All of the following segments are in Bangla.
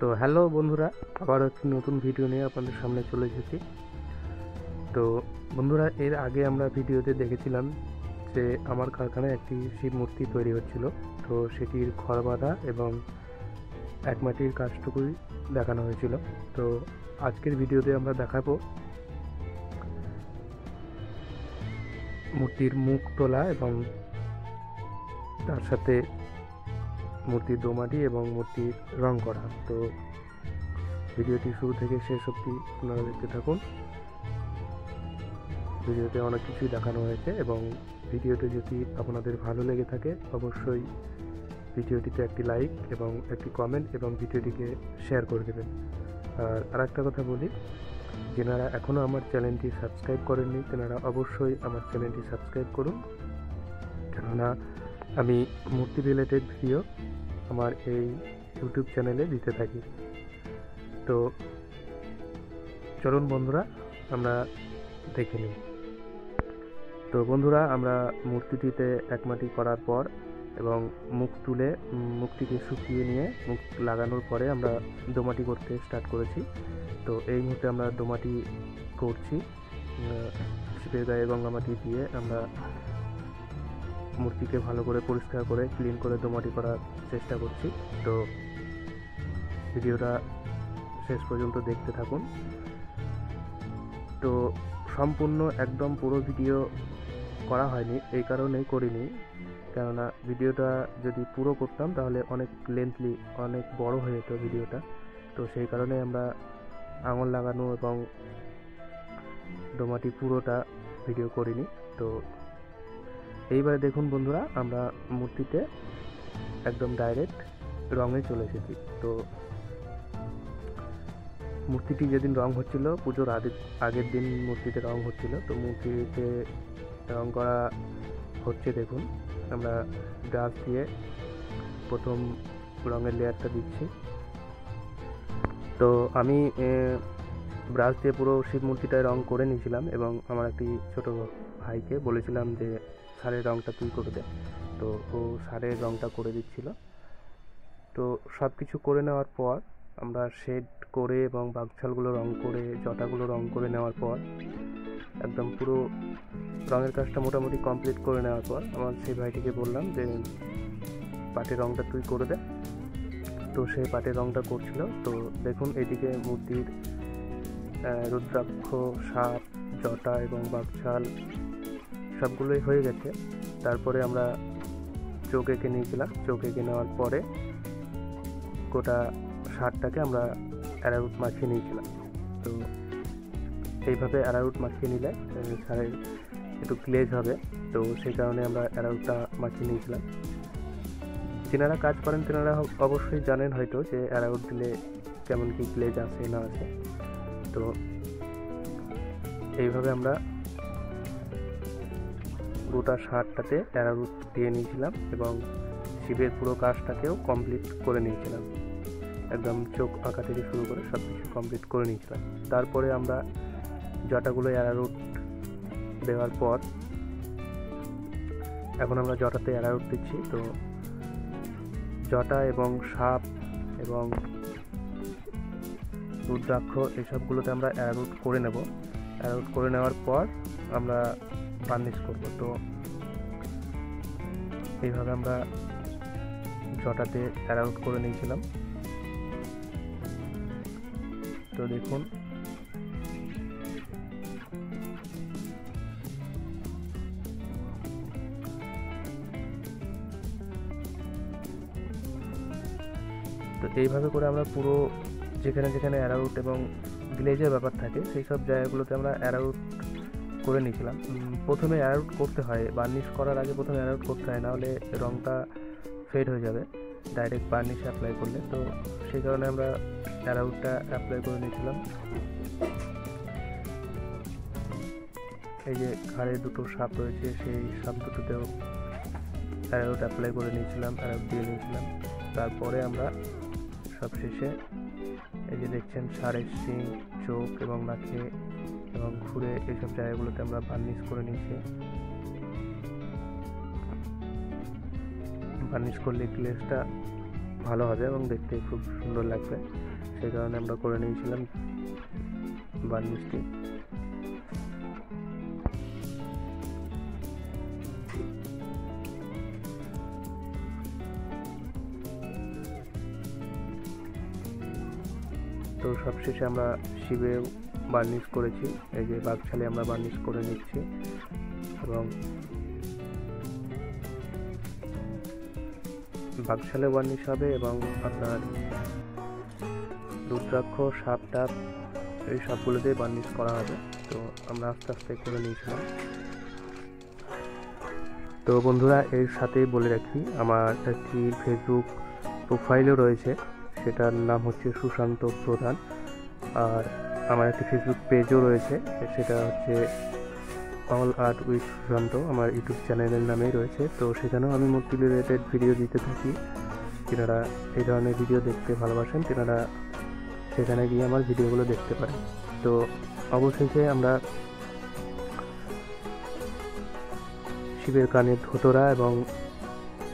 তো হ্যালো বন্ধুরা, আবার একটি নতুন ভিডিও নিয়ে আপনাদের সামনে চলে এসেছি। তো বন্ধুরা, এর আগে আমরা ভিডিওতে দেখেছিলাম যে আমার কারখানায় একটি শিব মূর্তি তৈরি হচ্ছিল। তো সেটির খড় বাঁধা এবং এক মাটির কাজটুকুই দেখানো হয়েছিল। তো আজকের ভিডিওতে আমরা দেখাবো মূর্তির মুখ তোলা এবং তার সাথে মূর্তির দোমাটি এবং মূর্তির রং করা। তো ভিডিওটি শুরু থেকে শেষ অবধি আপনারা দেখতে থাকুন। ভিডিওতে অনেক কিছুই দেখানো হয়েছে এবং ভিডিওটি যদি আপনাদের ভালো লেগে থাকে অবশ্যই ভিডিওটিতে একটি লাইক এবং একটি কমেন্ট এবং ভিডিওটিকে শেয়ার করে দেবেন। আর আরেকটা কথা বলি, যেনারা এখনও আমার চ্যানেলটি সাবস্ক্রাইব করেননি তেনারা অবশ্যই আমার চ্যানেলটি সাবস্ক্রাইব করুন, কেননা আমি মূর্তি রিলেটেড ভিডিও আমার এই ইউটিউব চ্যানেলে দিতে থাকি। তো চলুন বন্ধুরা, আমরা দেখে নিই। তো বন্ধুরা, আমরা মূর্তিটিতে একমাটি করার পর এবং মুখ তুলে মুখটিকে শুকিয়ে নিয়ে মুখ লাগানোর পরে আমরা দোমাটি করতে স্টার্ট করেছি। তো এই মুহূর্তে আমরা দোমাটি করছি, শিবের গায়ে গঙ্গামাটি দিয়ে আমরা মূর্তিকে ভালো করে পরিষ্কার করে ক্লিন করে দোমাটি করার চেষ্টা করছি। তো ভিডিওটা শেষ পর্যন্ত দেখতে থাকুন। তো সম্পূর্ণ একদম পুরো ভিডিও করা হয়নি, এই কারণেই করিনি, কেননা ভিডিওটা যদি পুরো করতাম তাহলে অনেক লেন্থলি অনেক বড় হয়ে যেত ভিডিওটা। তো সেই কারণে আমরা আঙুল লাগানো এবং দোমাটি পুরোটা ভিডিও করিনি। তো এইবারে দেখুন বন্ধুরা, আমরা মূর্তিতে একদম ডাইরেক্ট রঙে চলে এসেছি। তো মূর্তিটি যেদিন রং হচ্ছিল, পুজোর আগের দিন মূর্তিতে রং হচ্ছিল। তো মূর্তিতে রং করা হচ্ছে, দেখুন আমরা ব্রাশ দিয়ে প্রথম রঙের লেয়ারটা দিচ্ছি। তো আমি ব্রাশ দিয়ে পুরো শিব মূর্তিটায় রং করে নিয়েছিলাম এবং আমার একটি ছোট ভাইকে বলেছিলাম যে সারের রংটা তুই করে দে। তো ও সারের রংটা করে দিচ্ছিল। তো সব কিছু করে নেওয়ার পর আমরা শেড করে এবং বাগছালগুলো রং করে জটাগুলো রং করে নেওয়ার পর একদম পুরো রঙের কাজটা মোটামুটি কমপ্লিট করে নেওয়ার পর আমার সেই ভাইটিকে বললাম যে পাটের রংটা তুই করে দে। তো সে পাটের রংটা করছিল। তো দেখুন এদিকে মূর্তির রুদ্রাক্ষ, সাপ, জটা এবং বাগছাল সবগুলোই হয়ে গেছে। তারপরে আমরা চোখ এঁকে নিয়েছিলাম। চোখ এঁকে নেওয়ার পরে গোটা শার্টটাকে আমরা অ্যারারুট মাখিয়ে নিয়েছিলাম। তো এইভাবে অ্যারারুট মাখিয়ে নিলে শাড়ির একটু গ্লেজ হবে, তো সেই কারণে আমরা অ্যারারুটটা মাখিয়ে নিয়েছিলাম। যেনারা কাজ করেন তেনারা অবশ্যই জানেন হয়তো যে অ্যারারুট দিলে কেমন কি গ্লেজ আসে না আসে। তো এইভাবে আমরা গোটা শার্টটাতে অ্যারারুট দিয়ে নিয়েছিলাম এবং শিবের পুরো কাজটাকেও কমপ্লিট করে নিয়েছিলাম। একদম চোখ আঁকা থেকে শুরু করে সব কিছু কমপ্লিট করে নিয়েছিলাম। তারপরে আমরা জটাগুলো অ্যারারুট দেওয়ার পর এখন আমরা জটাতে অ্যারারুট দিচ্ছি। তো জটা এবং সাপ এবং রুদ্রাক্ষ এসবগুলোতে আমরা অ্যারারুট করে নেব। অ্যারারুট করে নেওয়ার পর আমরা বার্নিশ করব। তো এইভাবে আমরা জটাতে অ্যারারুট করে নিয়েছিলাম। তো দেখুন তো এইভাবে করে আমরা পুরো যেখানে যেখানে অ্যারারুট এবং গ্লেজের ব্যাপার থাকে সেই সব জায়গাগুলোতে আমরা অ্যারারুট করে নিয়েছিলাম। প্রথমে অ্যারারুট করতে হয়, বার্নিশ করার আগে প্রথমে অ্যারারুট করতে হয়, নাহলে রঙটা ফেড হয়ে যাবে ডাইরেক্ট বার্নিশ অ্যাপ্লাই করলে। তো সেই কারণে আমরা অ্যারারুটটা অ্যাপ্লাই করে নিয়েছিলাম। এই যে ঘাড়ে দুটো সাপ রয়েছে, সেই সাপ দুটোতেও অ্যারারুট অ্যাপ্লাই করে নিয়েছিলাম, অ্যারারুট দিয়ে নিয়েছিলাম। তারপরে আমরা সব শেষে এই যে দেখছেন ষাঁড়ের শিং, চোখ এবং নাকে এবং ঘুরে এইসব জায়গাগুলোতে আমরা বার্নিশ করে নিয়েছি। বার্নিশ করলে গ্লেজটা ভালো হবে এবং দেখতে খুব সুন্দর লাগবে। সেই কারণে আমরা করে নিয়েছিলাম বার্নিশটি। তো সবশেষে আমরা শিবে বার্নিশ করেছি, এই যে বাঘছালে আমরা বার্নিশ করে নিচ্ছি এবং বাঘছালে বার্নিশ হবে এবং আপনার রুদ্রাক্ষ, সাপ টাপ এই সবগুলো দিয়ে বার্নিশ করা হবে। তো আমরা আস্তে আস্তে করে নিয়েছিলাম। তো বন্ধুরা, এর সাথে বলে রাখি আমার একটি ফেসবুক প্রোফাইলও রয়েছে, সেটার নাম হচ্ছে সুশান্ত প্রধান। আর আমার একটি ফেসবুক পেজও রয়েছে, সেটা হচ্ছে অল আর্ট উইথ সুশান্ত, আমার ইউটিউব চ্যানেলের নামেই রয়েছে। তো সেখানেও আমি মূর্তি রিলেটেড ভিডিও দিতে থাকি। যারা এই ধরনের ভিডিও দেখতে ভালোবাসেন তারা সেখানে গিয়ে আমার ভিডিওগুলো দেখতে পারেন। তো অবশেষে আমরা শিবের কানের ধুতরা এবং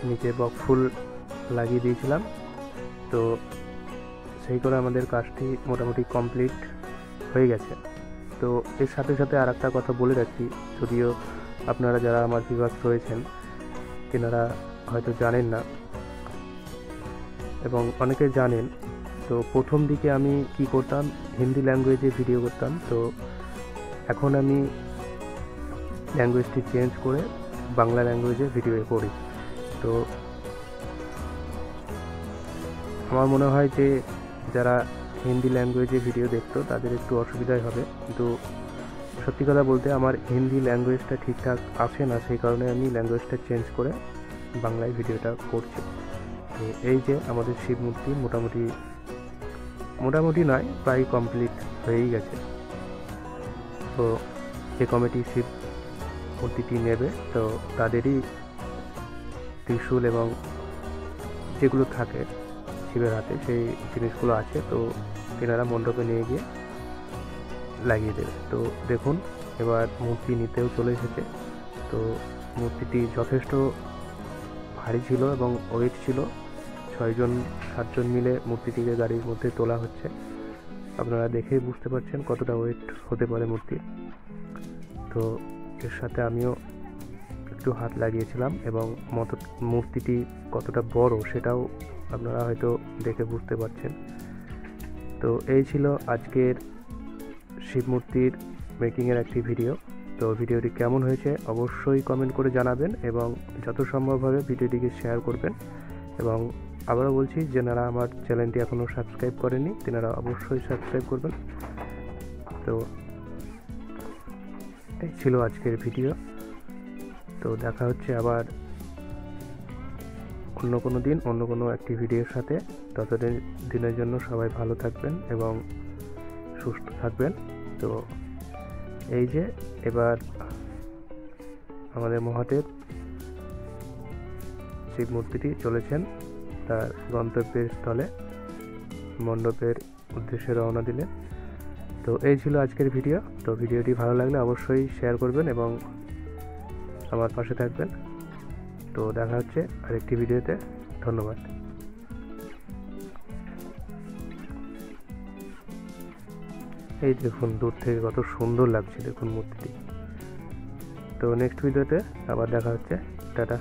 নিচে বকফুল লাগিয়ে দিয়েছিলাম। তো সেই করে আমাদের কাজটি মোটামুটি কমপ্লিট হয়ে গেছে। তো এর সাথে সাথে আর একটা কথা বলে রাখি, যদিও আপনারা যারা আমার ভিউয়ার্স রয়েছেন তেনারা হয়তো জানেন না এবং অনেকে জানেন। তো প্রথম দিকে আমি কি করতাম, হিন্দি ল্যাঙ্গুয়েজে ভিডিও করতাম। তো এখন আমি ল্যাঙ্গুয়েজটি চেঞ্জ করে বাংলা ল্যাঙ্গুয়েজে ভিডিও করি। তো আমার মনে হয় যে যারা হিন্দি ল্যাঙ্গুয়েজে ভিডিও দেখতো তাদের একটু অসুবিধাই হবে, কিন্তু সত্যি কথা বলতে আমার হিন্দি ল্যাঙ্গুয়েজটা ঠিকঠাক আসে না, সেই কারণে আমি ল্যাঙ্গুয়েজটা চেঞ্জ করে বাংলায় ভিডিওটা করছি। তো এই যে আমাদের শিব মূর্তি মোটামুটি নয়, প্রায় কমপ্লিট হয়েই গেছে। তো যে কমিটি শিব মূর্তিটি নেবে তো তাদেরই ত্রিশূল এবং যেগুলো থাকে শিবের হাতে সেই জিনিসগুলো আছে, তো তেনারা মণ্ডপে নিয়ে গিয়ে লাগিয়ে দেবে। তো দেখুন এবার মূর্তি নিতেও চলে এসেছে। তো মূর্তিটি যথেষ্ট ভারী ছিল এবং ওয়েট ছিল। 6-7 জন মিলে মূর্তিটিকে গাড়ির মধ্যে তোলা হচ্ছে। আপনারা দেখেই বুঝতে পারছেন কতটা ওয়েট হতে পারে মূর্তি। তো এর সাথে আমিও একটু হাত লাগিয়েছিলাম এবং মূর্তিটি কতটা বড় সেটাও আপনারা হয়তো দেখে বুঝতে পারছেন। তো এই ছিল আজকের শিব মূর্তির মেকিংয়ের একটি ভিডিও। তো ভিডিওটি কেমন হয়েছে অবশ্যই কমেন্ট করে জানাবেন এবং যত সম্ভবভাবে ভিডিওটিকে শেয়ার করবেন। এবং আবারও বলছি, যারা আমার চ্যানেলটি এখনও সাবস্ক্রাইব করেনি তেনারা অবশ্যই সাবস্ক্রাইব করবেন। তো এই ছিল আজকের ভিডিও। তো দেখা হচ্ছে আবার অন্য কোনো দিন অন্য কোনো একটি ভিডিওর সাথে। ততদিন দিনের জন্য সবাই ভালো থাকবেন এবং সুস্থ থাকবেন। তো এই যে এবার আমাদের মহাদেব শিব মূর্তিটি চলেছেন তার গন্তব্যের স্থলে, মণ্ডপের উদ্দেশ্যে রওনা দিলেন। তো এই ছিল আজকের ভিডিও। তো ভিডিওটি ভালো লাগলে অবশ্যই শেয়ার করবেন এবং আমার পাশে থাকবেন। তো দেখা হচ্ছে আরেকটি ভিডিওতে। ধন্যবাদ। এই দেখুন দূর থেকে কত সুন্দর লাগছে দেখুন মূর্তিটি। তো নেক্সট ভিডিওতে আবার দেখা হচ্ছে। টাটা।